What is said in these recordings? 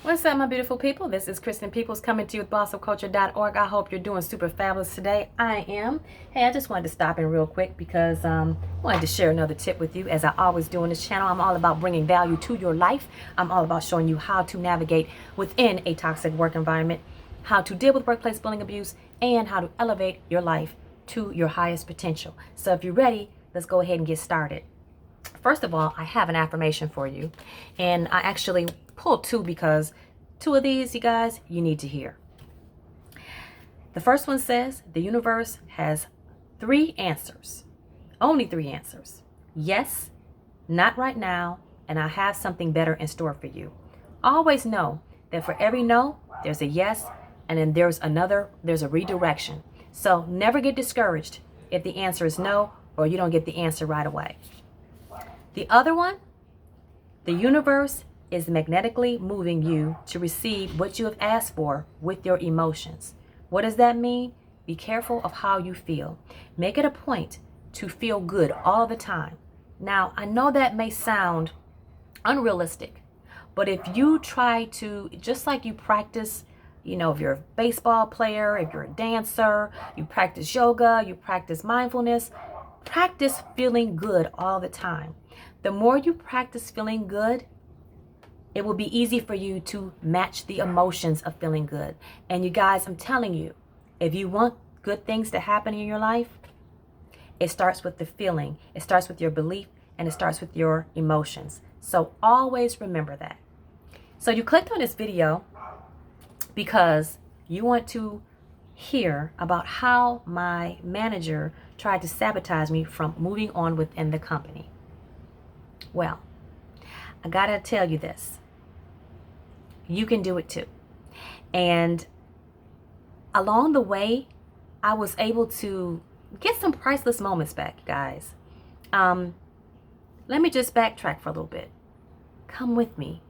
What's up, my beautiful people? This is Kristen Peoples coming to you with bossofculture.org. I hope you're doing super fabulous today. I am. Hey, I just wanted to stop in real quick because I wanted to share another tip with you. As I always do on this channel, I'm all about bringing value to your life. I'm all about showing you how to navigate within a toxic work environment, how to deal with workplace bullying abuse, and how to elevate your life to your highest potential. So if you're ready, let's go ahead and get started. First of all, I have an affirmation for you, and I actually pulled two because two of these, you guys, you need to hear. The first one says, the universe has three answers, only three answers. Yes, not right now, and I have something better in store for you. Always know that for every no, there's a yes, and then there's a redirection. So never get discouraged if the answer is no or you don't get the answer right away. The other one, the universe is magnetically moving you to receive what you have asked for with your emotions. What does that mean? Be careful of how you feel. Make it a point to feel good all the time. Now, I know that may sound unrealistic, but if you try to, just like you practice, if you're a baseball player, if you're a dancer, you practice yoga, you practice mindfulness, practice feeling good all the time. The more you practice feeling good, it will be easy for you to match the emotions of feeling good. And you guys, I'm telling you, if you want good things to happen in your life, it starts with the feeling, it starts with your belief, and it starts with your emotions. So always remember that. So you clicked on this video because you want to hear about how my manager tried to sabotage me from moving on within the company. Well, I gotta tell you this. You can do it too. And along the way, I was able to get some priceless moments back, guys. Let me just backtrack for a little bit. Come with me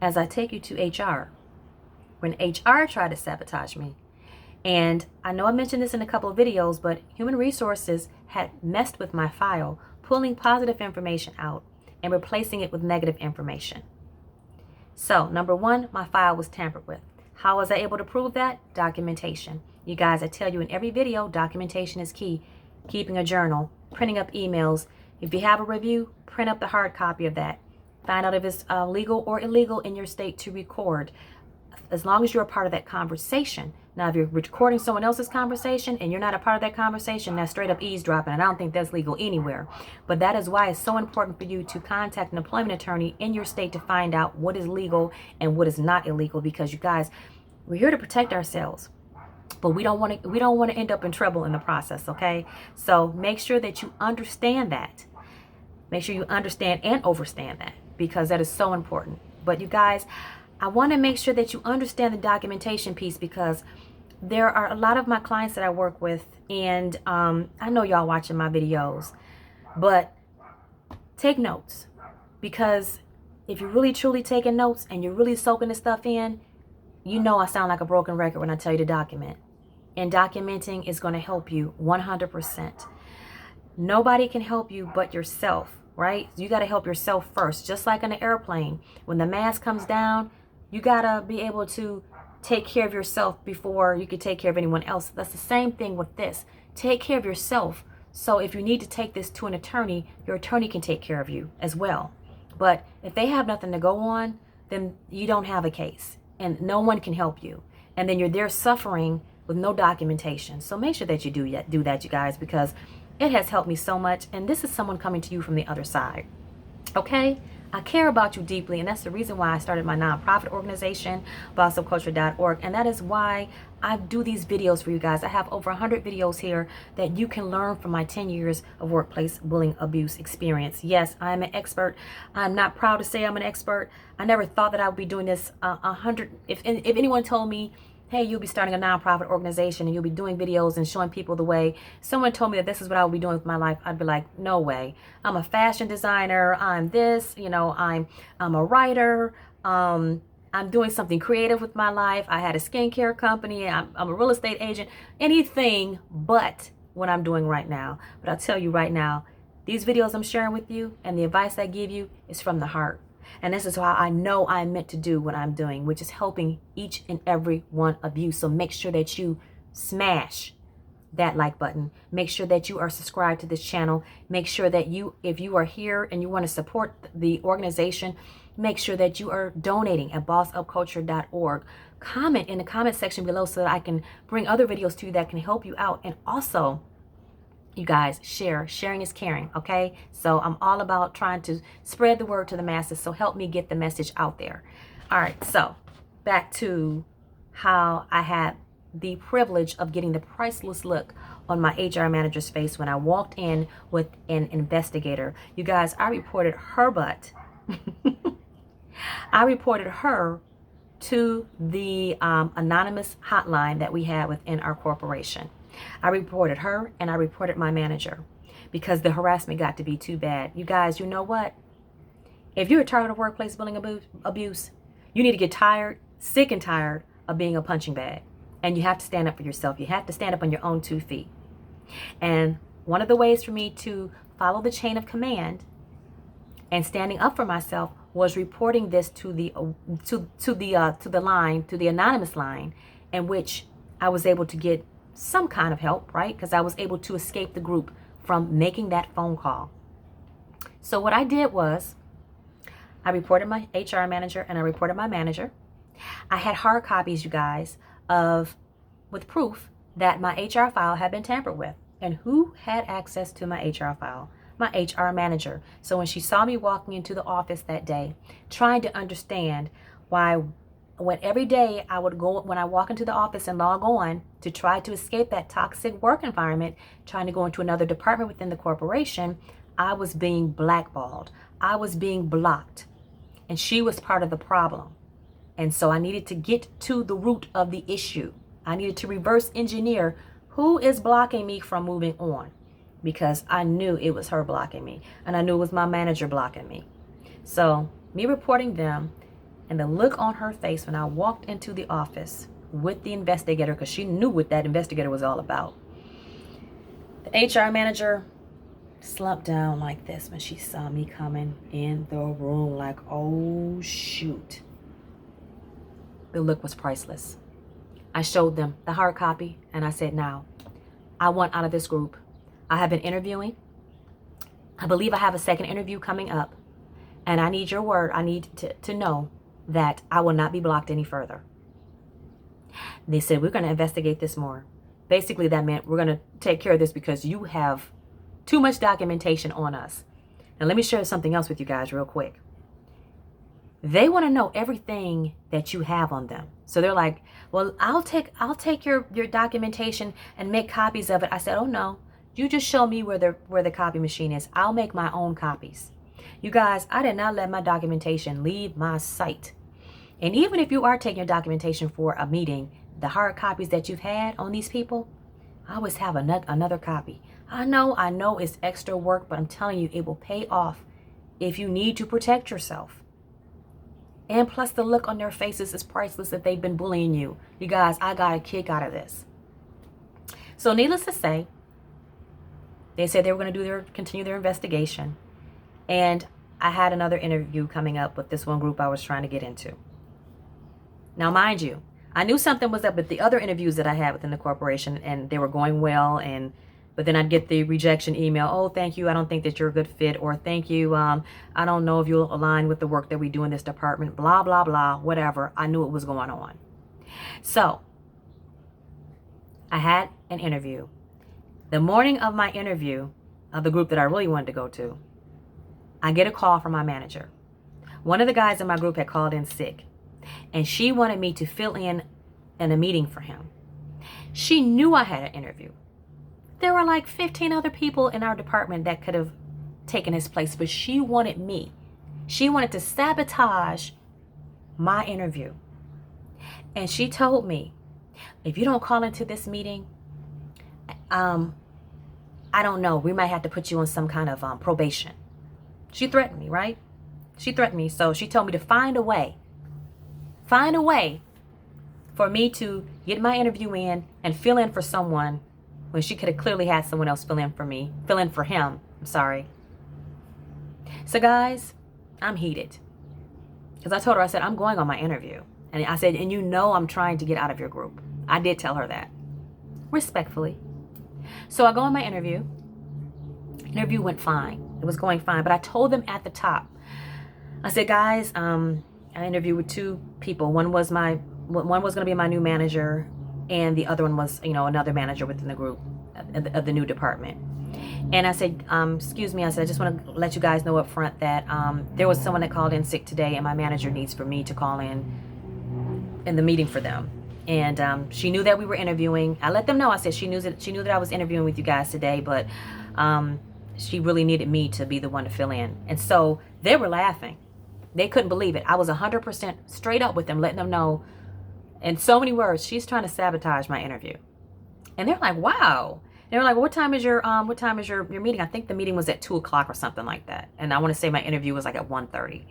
as I take you to HR. When HR tried to sabotage me, and I know I mentioned this in a couple of videos, but Human Resources had messed with my file, pulling positive information out and replacing it with negative information. So, number one, my file was tampered with. How was I able to prove that? Documentation. You guys, I tell you in every video, documentation is key. Keeping a journal, printing up emails. If you have a review, print up the hard copy of that. Find out if it's legal or illegal in your state to record, as long as you're a part of that conversation. Now, if you're recording someone else's conversation and you're not a part of that conversation, that's straight up eavesdropping, and I don't think that's legal anywhere. But that is why it's so important for you to contact an employment attorney in your state to find out what is legal and what is not illegal, because you guys, we're here to protect ourselves, but we don't want to end up in trouble in the process, okay? So make sure that you understand that. Make sure you understand and overstand that, because that is so important. But you guys, I want to make sure that you understand the documentation piece, because there are a lot of my clients that I work with, and I know y'all watching my videos, but take notes, because if you're really truly taking notes and you're really soaking this stuff in, you know I sound like a broken record when I tell you to document. And documenting is going to help you 100%. Nobody can help you but yourself, right? You got to help yourself first. Just like on an airplane, when the mask comes down, you gotta be able to take care of yourself before you can take care of anyone else. That's the same thing with this. Take care of yourself. So if you need to take this to an attorney, your attorney can take care of you as well. But if they have nothing to go on, then you don't have a case and no one can help you. And then you're there suffering with no documentation. So make sure that you do that, you guys, because it has helped me so much. And this is someone coming to you from the other side. Okay? I care about you deeply, and that's the reason why I started my nonprofit organization, bossofculture.org, and that is why I do these videos for you guys. I have over 100 videos here that you can learn from my 10 years of workplace bullying abuse experience. Yes, I'm an expert. I'm not proud to say I'm an expert. I never thought that I would be doing this if anyone told me, hey, you'll be starting a nonprofit organization and you'll be doing videos and showing people the way. Someone told me that this is what I would be doing with my life. I'd be like, no way. I'm a fashion designer. I'm this, I'm a writer. I'm doing something creative with my life. I had a skincare company. I'm a real estate agent. Anything but what I'm doing right now. But I'll tell you right now, these videos I'm sharing with you and the advice I give you is from the heart. And this is how I know I'm meant to do what I'm doing, which is helping each and every one of you. So make sure that you smash that like button. Make sure that you are subscribed to this channel. Make sure that you, if you are here and you want to support the organization, make sure that you are donating at bossupculture.org. Comment in the comment section below so that I can bring other videos to you that can help you out. And also, you guys, sharing is caring. Okay, so I'm all about trying to spread the word to the masses, so help me get the message out there. All right, so back to how I had the privilege of getting the priceless look on my HR manager's face when I walked in with an investigator. You guys, I reported her butt. I reported her to the anonymous hotline that we had within our corporation. I reported her and I reported my manager because the harassment got to be too bad. You guys, you know what? If you're a target of workplace bullying abuse, you need to get sick and tired of being a punching bag. And you have to stand up for yourself. You have to stand up on your own 2 feet. And one of the ways for me to follow the chain of command and standing up for myself was reporting this to the anonymous line, in which I was able to get some kind of help, right? Because I was able to escape the group from making that phone call. So what I did was I reported my HR manager and I reported my manager. I had hard copies, you guys, with proof that my HR file had been tampered with. And who had access to my HR file? My HR manager. So when she saw me walking into the office that day, trying to understand why, when every day I would go, when I walk into the office and log on to try to escape that toxic work environment, trying to go into another department within the corporation, I was being blackballed. I was being blocked. And she was part of the problem. And so I needed to get to the root of the issue. I needed to reverse engineer who is blocking me from moving on, because I knew it was her blocking me and I knew it was my manager blocking me. So me reporting them and the look on her face when I walked into the office with the investigator, because she knew what that investigator was all about. The HR manager slumped down like this when she saw me coming in the room, like, oh shoot. The look was priceless. I showed them the hard copy and I said, now, I want out of this group. I have been interviewing. I believe I have a second interview coming up. And I need your word. I need to know that I will not be blocked any further. They said, we're going to investigate this more. Basically, that meant we're going to take care of this because you have too much documentation on us. Now, let me share something else with you guys real quick. They want to know everything that you have on them. So they're like, well, I'll take your documentation and make copies of it. I said, oh no, you just show me where the copy machine is. I'll make my own copies. You guys, I did not let my documentation leave my sight. And even if you are taking your documentation for a meeting, the hard copies that you've had on these people, I always have another copy. I know it's extra work, but I'm telling you, it will pay off if you need to protect yourself. And plus the look on their faces is priceless if they've been bullying you. You guys, I got a kick out of this. So needless to say, they said they were going to continue their investigation. And I had another interview coming up with this one group I was trying to get into. Now, mind you, I knew something was up with the other interviews that I had within the corporation, and they were going well. But then I'd get the rejection email. Oh, thank you. I don't think that you're a good fit. Or thank you. I don't know if you'll align with the work that we do in this department. Blah, blah, blah, whatever. I knew it was going on. So I had an interview. The morning of my interview of the group that I really wanted to go to, I get a call from my manager. One of the guys in my group had called in sick, and she wanted me to fill in a meeting for him. She knew I had an interview. There were like 15 other people in our department that could have taken his place, but she wanted me. She wanted to sabotage my interview. And she told me, if you don't call into this meeting, I don't know, we might have to put you on some kind of probation. She threatened me, right? She threatened me. So she told me to find a way for me to get my interview in and fill in for someone when she could have clearly had someone else fill in for him. I'm sorry. So guys, I'm heated. Because I told her, I said, I'm going on my interview. And I said, and you know I'm trying to get out of your group. I did tell her that. Respectfully. So I go on my interview. Interview went fine. It was going fine. But I told them at the top, I said, guys, I interviewed with two people. One was going to be my new manager, and the other one was, another manager within the group of the new department. And I said, excuse me, I said, I just want to let you guys know up front that there was someone that called in sick today, and my manager needs for me to call in the meeting for them. And she knew that we were interviewing. I let them know. I said she knew that I was interviewing with you guys today, but she really needed me to be the one to fill in. And so they were laughing. They couldn't believe it. I was 100% straight up with them, letting them know in so many words, she's trying to sabotage my interview. And they're like, wow. They were like, well, what time is your meeting? I think the meeting was at 2:00 or something like that. And I want to say my interview was like at 1:30.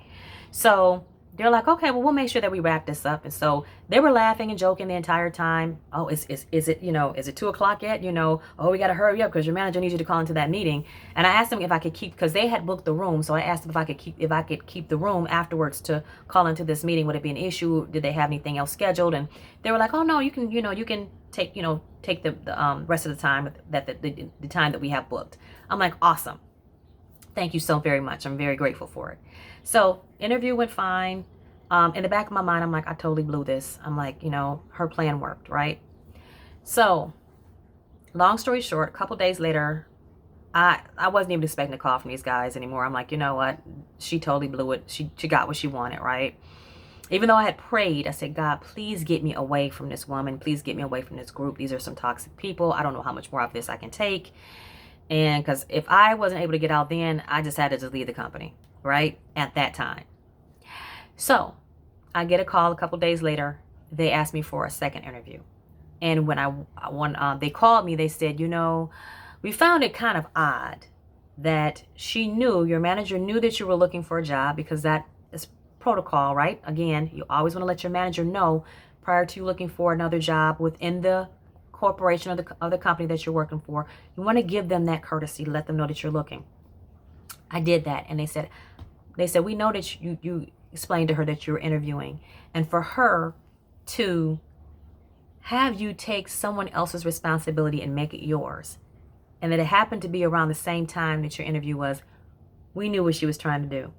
So they're like, okay, well, we'll make sure that we wrap this up. And so they were laughing and joking the entire time. Oh, is it, is it 2:00 yet? Oh, we got to hurry up because your manager needs you to call into that meeting. And I asked them if I could keep, because they had booked the room. So I asked them if I could keep the room afterwards to call into this meeting. Would it be an issue? Did they have anything else scheduled? And they were like, oh no, you can take, take the rest of the time that the time that we have booked. I'm like, awesome. Thank you so very much. I'm very grateful for it. So interview went fine. In the back of my mind, I'm like, I totally blew this. I'm like, her plan worked, right? So long story short, a couple days later, I wasn't even expecting a call from these guys anymore. I'm like, you know what? She totally blew it. She got what she wanted, right? Even though I had prayed, I said, God, please get me away from this woman. Please get me away from this group. These are some toxic people. I don't know how much more of this I can take. And because if I wasn't able to get out then, I just had to just leave the company, right? At that time. So I get a call a couple days later. They asked me for a second interview. And when they called me, they said, we found it kind of odd that your manager knew that you were looking for a job, because that is protocol, right? Again, you always want to let your manager know prior to you looking for another job within the corporation or the company that you're working for. You want to give them that courtesy, let them know that you're looking. I did that, and they said we know that you explained to her that you were interviewing, and for her to have you take someone else's responsibility and make it yours, and that it happened to be around the same time that your interview was, we knew what she was trying to do.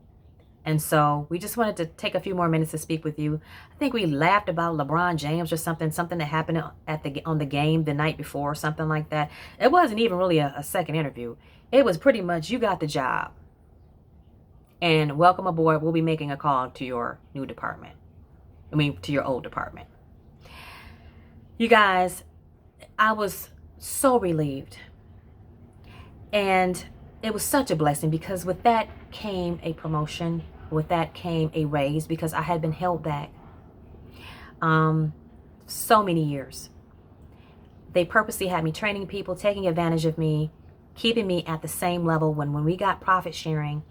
And so we just wanted to take a few more minutes to speak with you. I think we laughed about LeBron James or something that happened on the game the night before, something like that. It wasn't even really a second interview. It was pretty much, you got the job. And welcome aboard. We'll be making a call to your new department. To your old department. You guys, I was so relieved. And it was such a blessing, because with that came a promotion. With that came a raise, because I had been held back so many years. They purposely had me training people, taking advantage of me, keeping me at the same level. When we got profit sharing,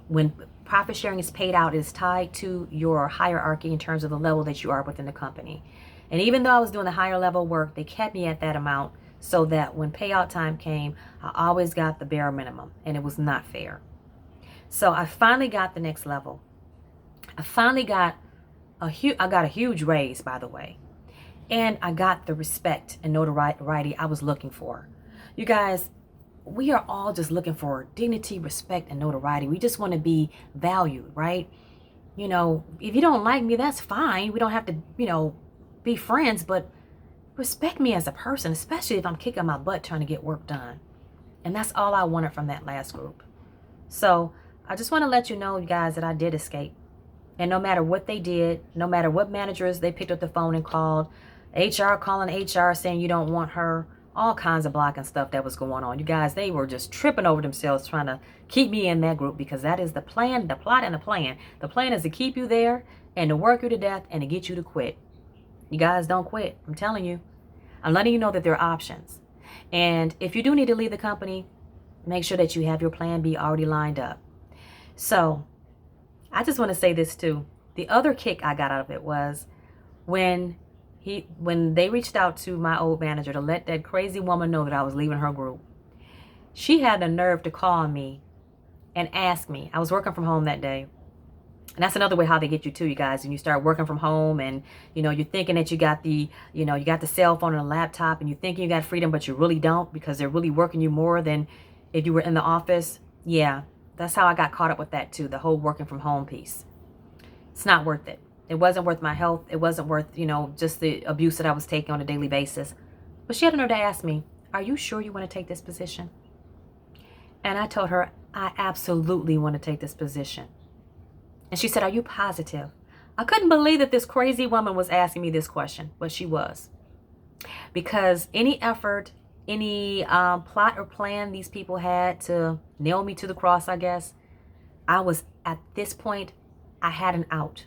when profit sharing is paid out, it is tied to your hierarchy in terms of the level that you are within the company. And even though I was doing the higher level work, they kept me at that amount, so that when payout time came, I always got the bare minimum, and it was not fair. So I finally got the next level. I finally got a huge raise, by the way. And I got the respect and notoriety I was looking for. You guys, we are all just looking for dignity, respect, and notoriety. We just want to be valued, right? If you don't like me, that's fine. We don't have to, be friends, but respect me as a person, especially if I'm kicking my butt trying to get work done. And that's all I wanted from that last group. So I just want to let you know, you guys, that I did escape. And no matter what they did, no matter what managers they picked up the phone and called, HR calling HR saying you don't want her, all kinds of blocking stuff that was going on. You guys, they were just tripping over themselves trying to keep me in that group, because that is the plan, the plot, and the plan. The plan is to keep you there and to work you to death and to get you to quit. You guys, don't quit. I'm telling you. I'm letting you know that there are options. And if you do need to leave the company, make sure that you have your plan B already lined up. So I just want to say this too. The other kick I got out of it was when they reached out to my old manager to let that crazy woman know that I was leaving her group. She had the nerve to call me and ask me. I was working from home that day. And that's another way how they get you too, you guys. And you start working from home and, you're thinking that you got the, you got the cell phone and a laptop and you're thinking you got freedom, but you really don't because they're really working you more than if you were in the office. Yeah, that's how I got caught up with that too, the whole working from home piece. It's not worth it. It wasn't worth my health. It wasn't worth, just the abuse that I was taking on a daily basis. But she had the nerve to ask me, are you sure you want to take this position? And I told her, I absolutely want to take this position. And she said, are you positive? I couldn't believe that this crazy woman was asking me this question, but she was. Because any effort, any plot or plan these people had to nail me to the cross, I guess, I was at this point, I had an out.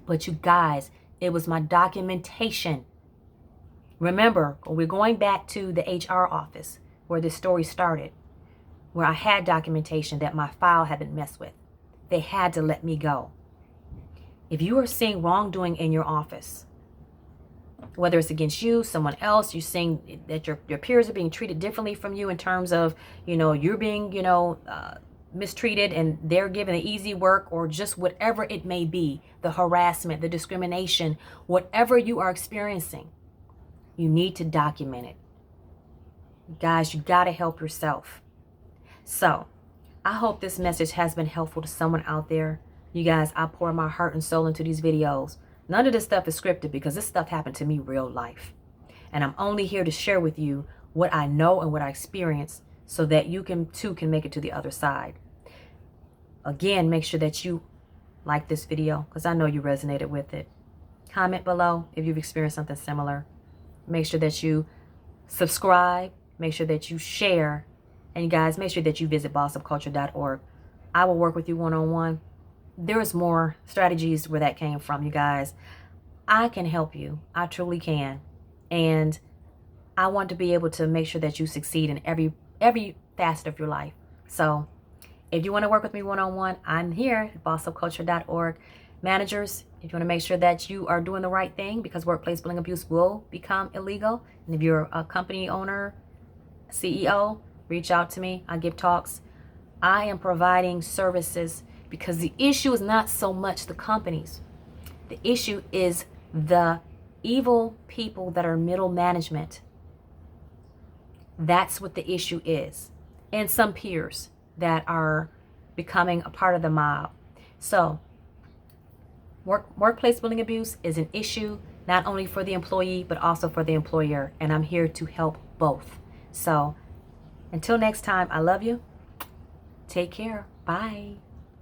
But you guys, it was my documentation. Remember, we're going back to the HR office where this story started, where I had documentation that my file had been messed with. They had to let me go. If you are seeing wrongdoing in your office, whether it's against you, someone else, you're seeing that your peers are being treated differently from you in terms of, you're being, mistreated and they're given the easy work or just whatever it may be, the harassment, the discrimination, whatever you are experiencing, you need to document it. Guys, you got to help yourself. So I hope this message has been helpful to someone out there. You guys, I pour my heart and soul into these videos. None of this stuff is scripted because this stuff happened to me real life. And I'm only here to share with you what I know and what I experienced so that you too can make it to the other side. Again, make sure that you like this video because I know you resonated with it. Comment below if you've experienced something similar. Make sure that you subscribe. Make sure that you share. And you guys, make sure that you visit bossupculture.org. I will work with you one-on-one. There's more strategies where that came from, you guys. I can help you. I truly can. And I want to be able to make sure that you succeed in every facet of your life. So if you want to work with me one-on-one, I'm here at bossupculture.org. Managers, if you want to make sure that you are doing the right thing because workplace bullying abuse will become illegal. And if you're a company owner, CEO, reach out to me. I give talks. I am providing services because the issue is not so much the companies. The issue is the evil people that are middle management. That's what the issue is. And some peers that are becoming a part of the mob. So workplace bullying abuse is an issue not only for the employee but also for the employer. And I'm here to help both. So until next time, I love you. Take care. Bye.